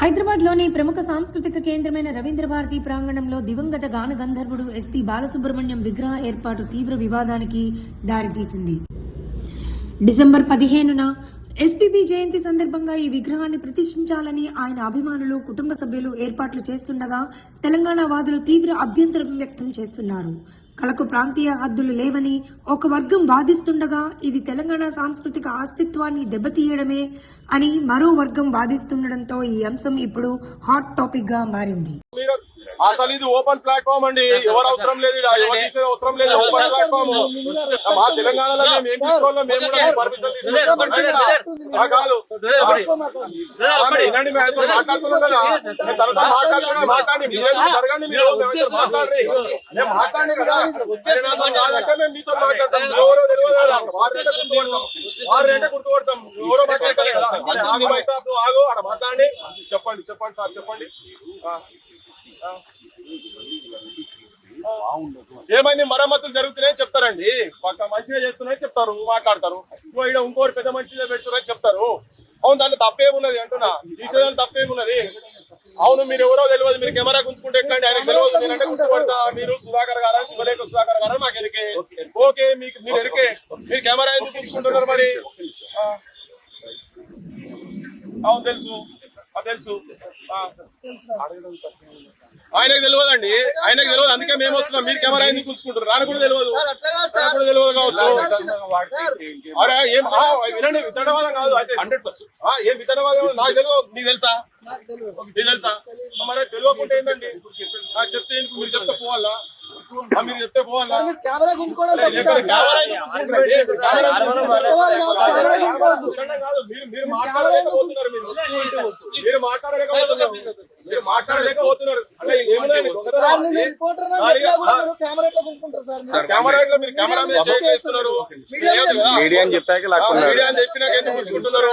హైదరాబాద్లోని ప్రముఖ సాంస్కృతిక కేంద్రమైన రవీంద్ర భారతి ప్రాంగణంలో దివంగత గాన గంధర్వుడు ఎస్పీ బాలసుబ్రహ్మణ్యం విగ్రహ ఏర్పాటు తీవ్ర వివాదానికి దారితీసింది. డిసెంబర్ 15న ఎస్పీబీ జయంతి సందర్భంగా ఈ విగ్రహాన్ని ప్రతిష్ఠించాలని ఆయన అభిమానులు, కుటుంబ సభ్యులు ఏర్పాట్లు చేస్తుండగా తెలంగాణ వాదులు తీవ్ర అభ్యంతరం వ్యక్తం చేస్తున్నారు. కళకు ప్రాంతీయ హద్దులు లేవని ఒక వర్గం వాదిస్తుండగా ఇది తెలంగాణ సాంస్కృతిక అస్తిత్వాన్ని దెబ్బతీయడమే అని మరో వర్గం వాదిస్తుండటంతో ఈ అంశం ఇప్పుడు హాట్ టాపిక్ గా మారింది. అసలు ఇది ఓపెన్ ప్లాట్ఫామ్ అండి, ఎవరు అవసరం లేదు, ఎవరు తీసేది అవసరం లేదు. ఓపెన్ ప్లాట్ఫామ్ మా తెలంగాణలో మేము ఏం తీసుకోవాలో మేము కూడా పర్మిషన్ తీసుకుంటాం కాదు. వినండి, మేము మాట్లాడుతున్నాం కదా, తర్వాత మాట్లాడి జరగండి, మీరు మాట్లాడండి, మేము మాట్లాడి కదా. కాదంటే మేము మీతో మాట్లాడతాం, ఎవరో తెలియదు కదా, వారంటే గుర్తుపడతాం, వారంటే గుర్తుపడతాం, ఎవరో మాట్లాడతారు కదా. ఆగు, అక్కడ మాట్లాడండి, చెప్పండి చెప్పండి సార్ చెప్పండి. ఏమైంది, మరమ్మతులు జరుగుతున్నాయని చెప్తారండి, పక్క మంచిగా చేస్తున్నాయని చెప్తారు, మాట్లాడతారు. ఇక్కడ ఇంకోటి పెద్ద మంచిగా పెడుతున్నారని చెప్తారు. అవును, దాంట్లో తప్పేమున్నది అంటున్నా, తీసేదాన్ని తప్పేమున్నది. అవును, మీరు ఎవరో తెలియదు, మీరు కెమెరా గుంచుకుంటే ఎక్కండి, ఆయనకు తెలియదు, నేనంటే గుర్తుపడతా. మీరు సుధాకర్ గారా, శివలేఖ సుధాకర్ గారా, మాకు ఎరికే. ఓకే, మీరు ఎరికే, మీరు కెమెరా ఎందుకు గుంచుకుంటున్నారు మరి? అవును తెలుసు, తెలుసు, ఆయనకు తెలియదండి, ఆయనకు తెలియదు, అందుకే మేము వస్తున్నాం. మీరు కెమెరా ఎందుకు ఉంచుకుంటారు? రాను కూడా తెలియదు, తెలియదు కావచ్చు. వినండి, వితండవాదం కాదు అయితే 100%. ఏం వితండవాదం నాకు తెలియదు, నీకు తెలుసా? నీకు తెలుసా? మరి తెలియకుంటే ఏంటండి చెప్తే, మీరు చెప్తే పోవాలా? మీరు చెప్తే పోవాలా? మీరు మాట్లాడలేకపోతున్నారు, మీరు మాట్లాడలేకపోతున్నారు, మీరు మాట్లాడలేకపోతున్నారు. అంటే ఏమున్నాయండి, కెమెరా మీరు కెమెరా మీద చేస్తున్నారు, మీడియా అని చెప్పాక మీడియా అని చెప్పినాక ఎందుకు గుంజుకుంటున్నారు?